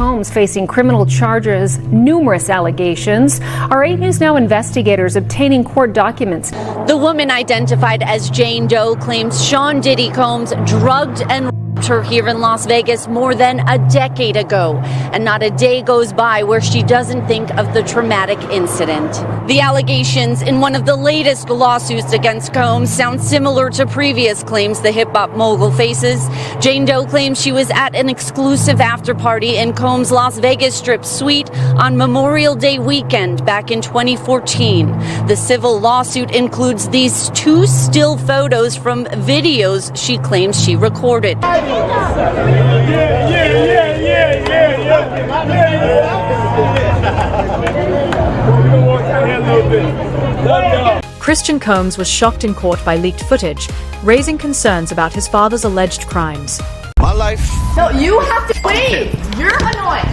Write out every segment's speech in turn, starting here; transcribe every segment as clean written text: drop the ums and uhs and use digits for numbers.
Combs facing criminal charges, numerous allegations. Our 8 News Now investigators obtaining court documents. The woman identified as Jane Doe claims Sean Diddy Combs drugged and raped her here in Las Vegas more than a decade ago, and not a day goes by where she doesn't think of the traumatic incident. The allegations in one of the latest lawsuits against Combs sound similar to previous claims the hip-hop mogul faces. Jane Doe claims she was at an exclusive after-party in Combs' Las Vegas Strip suite on Memorial Day weekend back in 2014. The civil lawsuit includes these 2 still photos from videos she claims she recorded. Christian Combs was shocked in court by leaked footage, raising concerns about his father's alleged crimes. My life. No, you have to wait. You're annoying.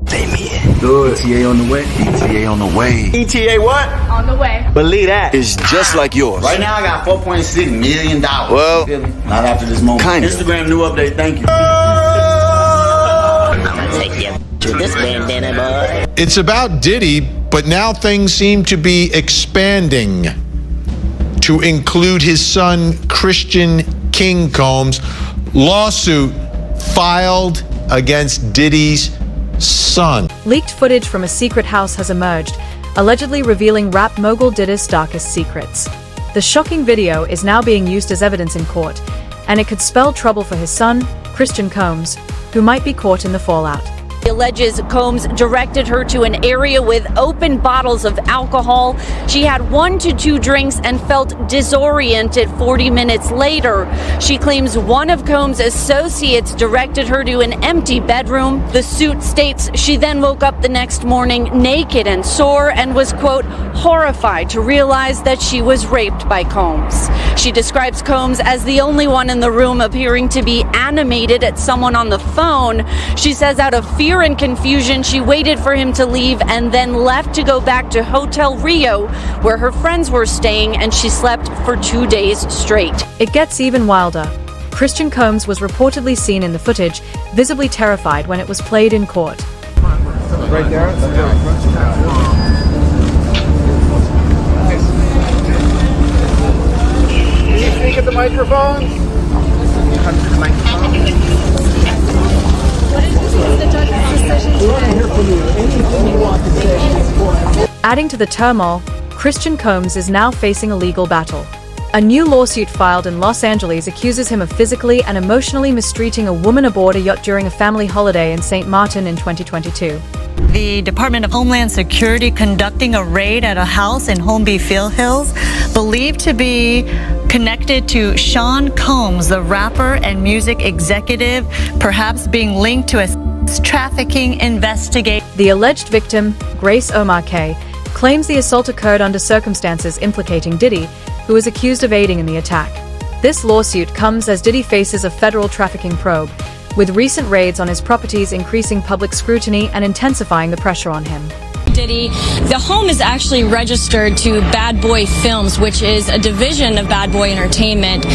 Pay me. Good. ETA on the way. ETA on the way. ETA what? On the way. Believe that. It's just like yours. Right now I got $4.6 million. Well, not after this moment. Kinda. Instagram new update. Thank you. I'm gonna take you to this bandana, boy. It's about Diddy, but now things seem to be expanding to include his son, Christian King Combs. Lawsuit filed against Diddy's son. Leaked footage from a secret house has emerged, allegedly revealing rap mogul Diddy's darkest secrets. The shocking video is now being used as evidence in court, and it could spell trouble for his son, Christian Combs, who might be caught in the fallout. He alleges Combs directed her to an area with open bottles of alcohol. She had 1 to 2 drinks and felt disoriented 40 minutes later. She claims one of Combs' associates directed her to an empty bedroom. The suit states she then woke up the next morning naked and sore and was, quote, horrified to realize that she was raped by Combs. She describes Combs as the only one in the room appearing to be animated at someone on the phone. She says out of fear and confusion, she waited for him to leave and then left to go back to Hotel Rio, where her friends were staying, and she slept for 2 days straight. It gets even wilder. Christian Combs was reportedly seen in the footage, visibly terrified when it was played in court. Right there. Can you speak at the microphone? Come to the microphone. Adding to the turmoil, Christian Combs is now facing a legal battle. A new lawsuit filed in Los Angeles accuses him of physically and emotionally mistreating a woman aboard a yacht during a family holiday in St. Martin in 2022. The Department of Homeland Security conducting a raid at a house in Holmby Hills, believed to be connected to Sean Combs, the rapper and music executive, perhaps being linked to a trafficking investigation. The alleged victim, Grace Omar K., claims the assault occurred under circumstances implicating Diddy, who is accused of aiding in the attack. This lawsuit comes as Diddy faces a federal trafficking probe, with recent raids on his properties increasing public scrutiny and intensifying the pressure on him. Diddy, the home is actually registered to Bad Boy Films, which is a division of Bad Boy Entertainment,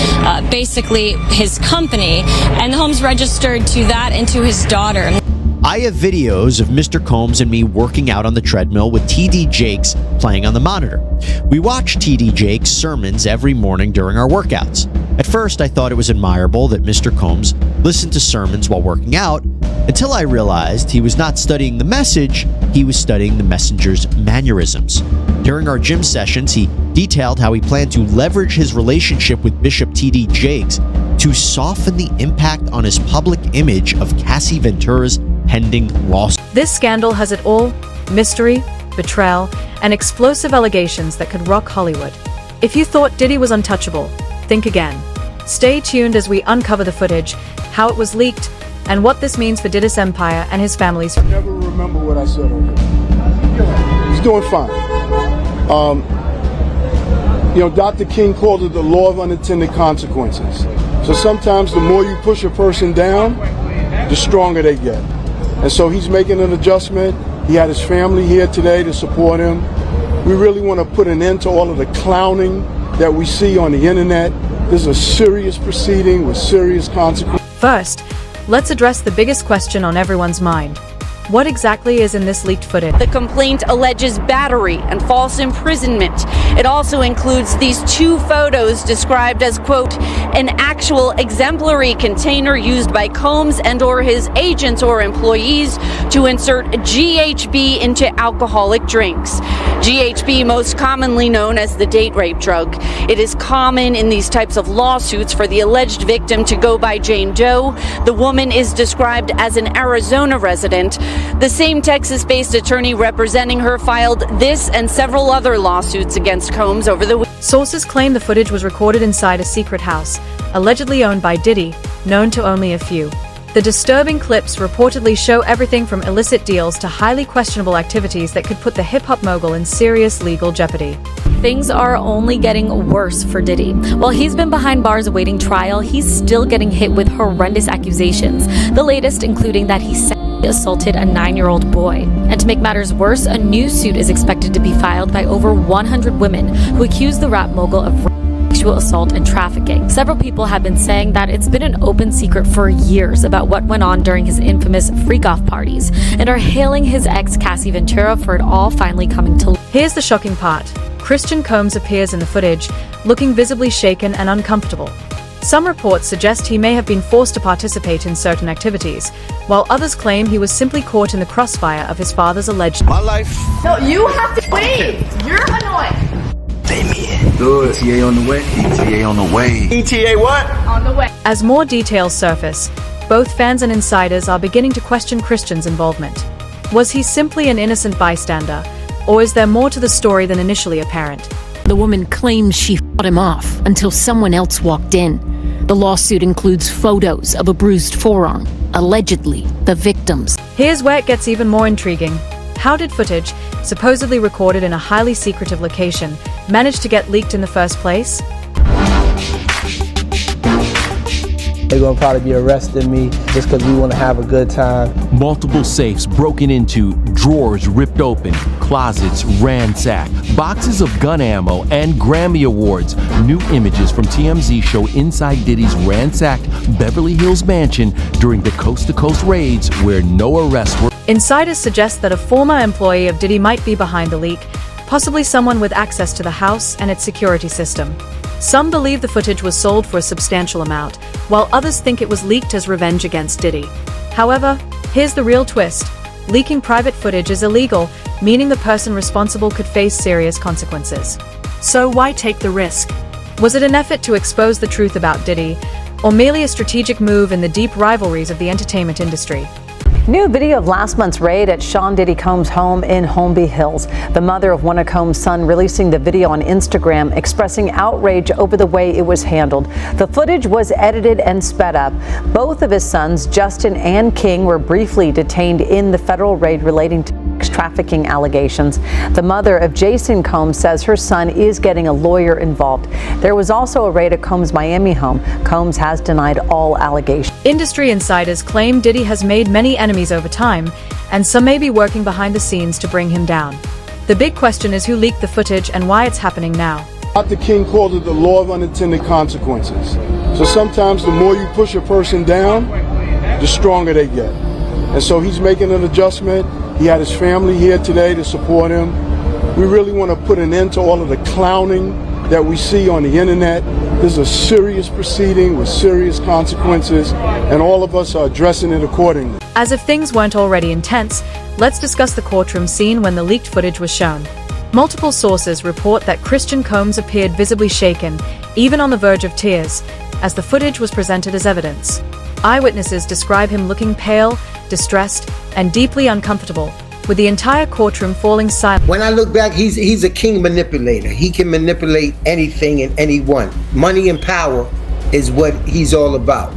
basically his company, and the home's registered to that and to his daughter. I have videos of Mr. Combs and me working out on the treadmill with TD Jakes playing on the monitor. We watch TD Jakes' sermons every morning during our workouts. At first, I thought it was admirable that Mr. Combs listened to sermons while working out, until I realized he was not studying the message, he was studying the messenger's mannerisms. During our gym sessions, he detailed how he planned to leverage his relationship with Bishop TD Jakes to soften the impact on his public image of Cassie Ventura's pending lawsuit. This scandal has it all: mystery, betrayal, and explosive allegations that could rock Hollywood. If you thought Diddy was untouchable, think again. Stay tuned as we uncover the footage, how it was leaked, and what this means for Diddy's empire and his family's. I never remember what I said on him. He's doing fine. Dr. King called it the law of unintended consequences. So sometimes the more you push a person down, the stronger they get. And so he's making an adjustment. He had his family here today to support him. We really want to put an end to all of the clowning that we see on the internet. This is a serious proceeding with serious consequences. First, let's address the biggest question on everyone's mind. What exactly is in this leaked footage? The complaint alleges battery and false imprisonment. It also includes these 2 photos described as, quote, an actual exemplary container used by Combs and or his agents or employees to insert GHB into alcoholic drinks. GHB, most commonly known as the date rape drug. It is common in these types of lawsuits for the alleged victim to go by Jane Doe. The woman is described as an Arizona resident. The same Texas-based attorney representing her filed this and several other lawsuits against Combs over the week. Sources claim the footage was recorded inside a secret house, allegedly owned by Diddy, known to only a few. The disturbing clips reportedly show everything from illicit deals to highly questionable activities that could put the hip-hop mogul in serious legal jeopardy. Things are only getting worse for Diddy. While he's been behind bars awaiting trial, he's still getting hit with horrendous accusations, the latest including that he sexually assaulted a 9-year-old boy. And to make matters worse, a new suit is expected to be filed by over 100 women who accuse the rap mogul of sexual assault and trafficking. Several people have been saying that it's been an open secret for years about what went on during his infamous freak-off parties, and are hailing his ex Cassie Ventura for it all finally coming to light. Here's the shocking part. Christian Combs appears in the footage, looking visibly shaken and uncomfortable. Some reports suggest he may have been forced to participate in certain activities, while others claim he was simply caught in the crossfire of his father's alleged... My life. No, you have to wait. You're annoying. Good. ETA on the way. ETA on the way. ETA what? On the way. As more details surface, both fans and insiders are beginning to question Christian's involvement. Was he simply an innocent bystander, or is there more to the story than initially apparent? The woman claims she fought him off until someone else walked in. The lawsuit includes photos of a bruised forearm, allegedly the victim's. Here's where it gets even more intriguing. How did footage, supposedly recorded in a highly secretive location, manage to get leaked in the first place? They're gonna probably be arresting me just because we want to have a good time. Multiple safes broken into, drawers ripped open, closets ransacked, boxes of gun ammo, and Grammy Awards. New images from TMZ show inside Diddy's ransacked Beverly Hills mansion during the coast-to-coast raids where no arrests were. Insiders suggest that a former employee of Diddy might be behind the leak, possibly someone with access to the house and its security system. Some believe the footage was sold for a substantial amount, while others think it was leaked as revenge against Diddy. However, here's the real twist. Leaking private footage is illegal, meaning the person responsible could face serious consequences. So why take the risk? Was it an effort to expose the truth about Diddy, or merely a strategic move in the deep rivalries of the entertainment industry? New video of last month's raid at Sean Diddy Combs' home in Holmby Hills. The mother of one of Combs' sons releasing the video on Instagram, expressing outrage over the way it was handled. The footage was edited and sped up. Both of his sons, Justin and King, were briefly detained in the federal raid relating to trafficking allegations. The mother of Jason Combs says her son is getting a lawyer involved. There was also a raid at Combs' Miami home. Combs has denied all allegations. Industry insiders claim Diddy has made many enemies over time, and some may be working behind the scenes to bring him down. The big question is who leaked the footage and why it's happening now. Dr. King called it the law of unintended consequences. So sometimes the more you push a person down, the stronger they get. And so he's making an adjustment. He had his family here today to support him. We really want to put an end to all of the clowning that we see on the internet. This is a serious proceeding with serious consequences, and all of us are addressing it accordingly. As if things weren't already intense, let's discuss the courtroom scene when the leaked footage was shown. Multiple sources report that Christian Combs appeared visibly shaken, even on the verge of tears, as the footage was presented as evidence. Eyewitnesses describe him looking pale, distressed, and deeply uncomfortable, with the entire courtroom falling silent. When I look back, he's a king manipulator. He can manipulate anything and anyone. Money and power is what he's all about.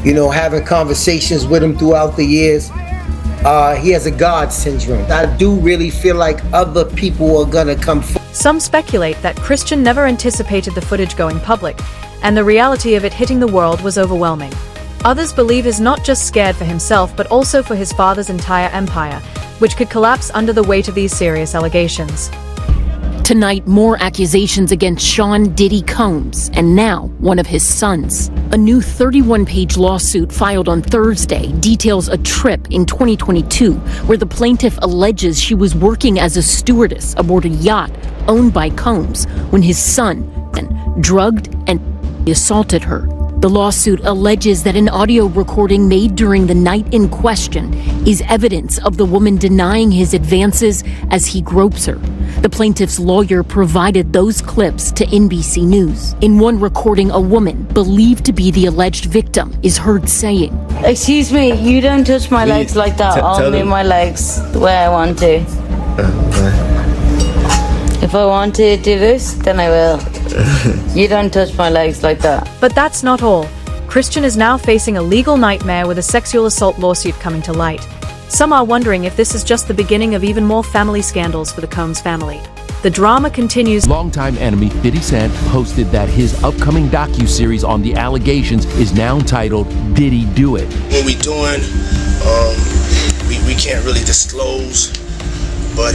You know, having conversations with him throughout the years, he has a God syndrome. I do really feel like other people are gonna come forward. Some speculate that Christian never anticipated the footage going public, and the reality of it hitting the world was overwhelming. Others believe he's not just scared for himself, but also for his father's entire empire, which could collapse under the weight of these serious allegations. Tonight, more accusations against Sean Diddy Combs, and now one of his sons. A new 31-page lawsuit filed on Thursday details a trip in 2022 where the plaintiff alleges she was working as a stewardess aboard a yacht owned by Combs when his son drugged and assaulted her. The lawsuit alleges that an audio recording made during the night in question is evidence of the woman denying his advances as he gropes her. The plaintiff's lawyer provided those clips to NBC News. In one recording, a woman, believed to be the alleged victim, is heard saying, "Excuse me, you don't touch my legs like that. I'll move my legs the way I want to. If I want to do this, then I will. You don't touch my legs like that." But that's not all. Christian is now facing a legal nightmare with a sexual assault lawsuit coming to light. Some are wondering if this is just the beginning of even more family scandals for the Combs family. The drama continues. Longtime enemy 50 Cent posted that his upcoming docuseries on the allegations is now titled Diddy Do It. What we doing, we can't really disclose, but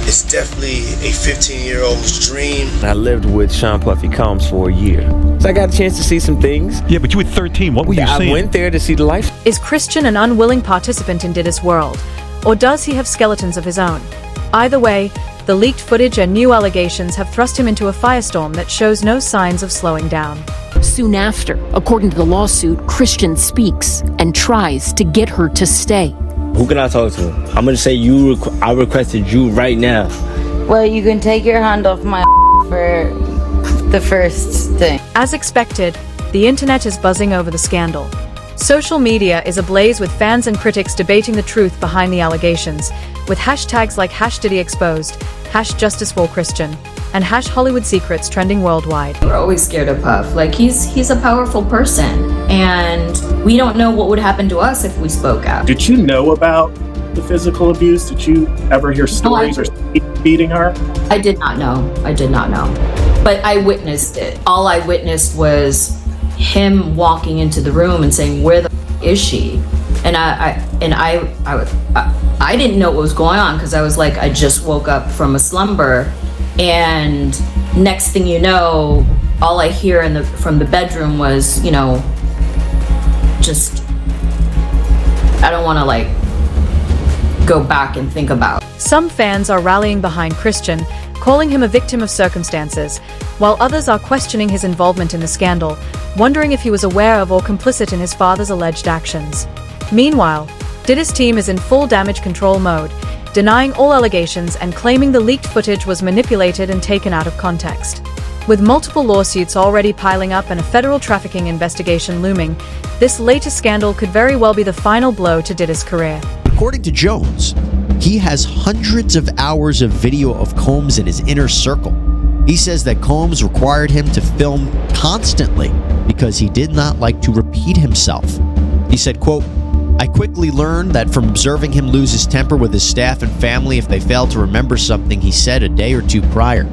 it's definitely a 15-year-old's dream. I lived with Sean Puffy Combs for a year, so I got a chance to see some things. Yeah, but you were 13. What were you seeing? I went there to see the life. Is Christian an unwilling participant in Diddy's world, or does he have skeletons of his own? Either way, the leaked footage and new allegations have thrust him into a firestorm that shows no signs of slowing down. Soon after, according to the lawsuit, Christian speaks and tries to get her to stay. Who can I talk to? I'm gonna say I requested you right now. Well, you can take your hand off my for the first thing. As expected, the internet is buzzing over the scandal. Social media is ablaze with fans and critics debating the truth behind the allegations, with hashtags like #DiddyExposed, #JusticeForChristian, and #HollywoodSecrets trending worldwide. We're always scared of Puff. Like, he's a powerful person, and we don't know what would happen to us if we spoke out. Did you know about the physical abuse? Did you ever hear stories or beating her? I did not know. But I witnessed it. All I witnessed was him walking into the room and saying, "Where the is she?" And I didn't know what was going on, because I was like, I just woke up from a slumber, and next thing you know, all I hear from the bedroom was, just, I don't want to go back and think about. Some fans are rallying behind Christian, calling him a victim of circumstances, while others are questioning his involvement in the scandal, wondering if he was aware of or complicit in his father's alleged actions. Meanwhile, Diddy's team is in full damage control mode, denying all allegations and claiming the leaked footage was manipulated and taken out of context. With multiple lawsuits already piling up and a federal trafficking investigation looming, this latest scandal could very well be the final blow to Diddy's career. According to Jones, he has hundreds of hours of video of Combs in his inner circle. He says that Combs required him to film constantly because he did not like to repeat himself. He said, quote, "I quickly learned that from observing him lose his temper with his staff and family if they failed to remember something he said a day or two prior."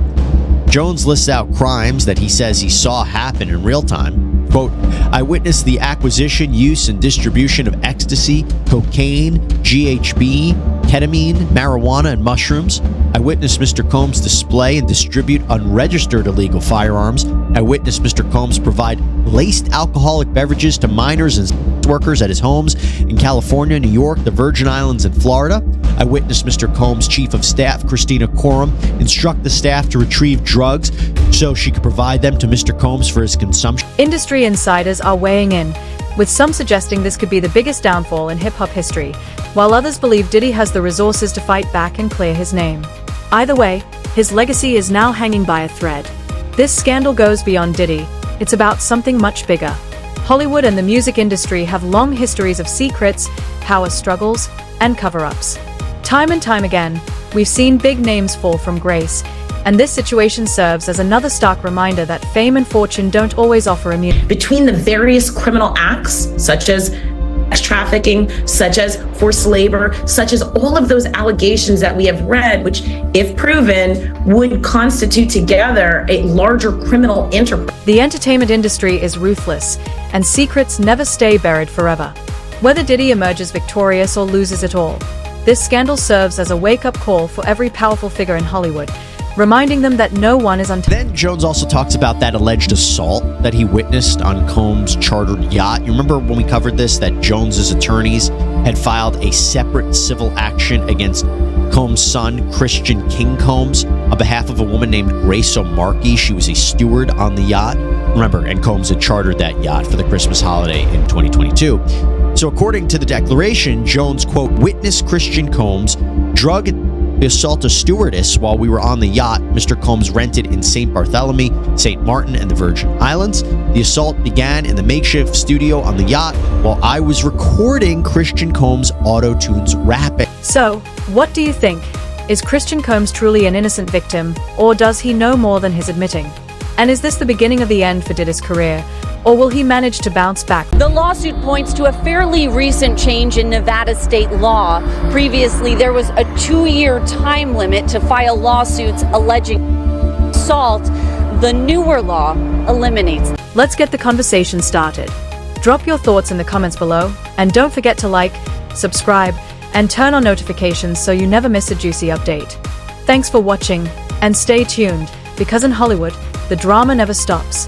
Jones lists out crimes that he says he saw happen in real time. Quote, "I witnessed the acquisition, use, and distribution of ecstasy, cocaine, GHB, ketamine, marijuana, and mushrooms. I witnessed Mr. Combs display and distribute unregistered illegal firearms. I witnessed Mr. Combs provide laced alcoholic beverages to minors and workers at his homes in California, New York, the Virgin Islands, and Florida. I witnessed Mr. Combs' chief of staff, Christina Coram, instruct the staff to retrieve drugs so she could provide them to Mr. Combs for his consumption." Industry insiders are weighing in, with some suggesting this could be the biggest downfall in hip-hop history, while others believe Diddy has the resources to fight back and clear his name. Either way, his legacy is now hanging by a thread. This scandal goes beyond Diddy. It's about something much bigger. Hollywood and the music industry have long histories of secrets, power struggles, and cover-ups. Time and time again, we've seen big names fall from grace, and this situation serves as another stark reminder that fame and fortune don't always offer immunity. Between the various criminal acts, such as sex trafficking, such as forced labor, such as all of those allegations that we have read, which, if proven, would constitute together a larger criminal enterprise. The entertainment industry is ruthless, and secrets never stay buried forever. Whether Diddy emerges victorious or loses it all, this scandal serves as a wake-up call for every powerful figure in Hollywood, reminding them that no one is untouched. Then Jones also talks about that alleged assault that he witnessed on Combs' chartered yacht. You remember when we covered this, that Jones's attorneys had filed a separate civil action against Combs' son, Christian King Combs, on behalf of a woman named Grace O'Markey. She was a steward on the yacht. Remember, and Combs had chartered that yacht for the Christmas holiday in 2022. So according to the declaration, Jones, quote, witnessed Christian Combs drug and assault a stewardess while we were on the yacht Mr. Combs rented in St. Bartholomew, St. Martin, and the Virgin Islands. The assault began in the makeshift studio on the yacht while I was recording Christian Combs' auto-tunes rapping. So, what do you think? Is Christian Combs truly an innocent victim, or does he know more than he's admitting? And is this the beginning of the end for Diddy's career, or will he manage to bounce back? The lawsuit points to a fairly recent change in Nevada state law. Previously, there was a 2-year time limit to file lawsuits alleging assault. The newer law eliminates. Let's get the conversation started. Drop your thoughts in the comments below, and don't forget to like, subscribe, and turn on notifications so you never miss a juicy update. Thanks for watching, and stay tuned, because in Hollywood, the drama never stops.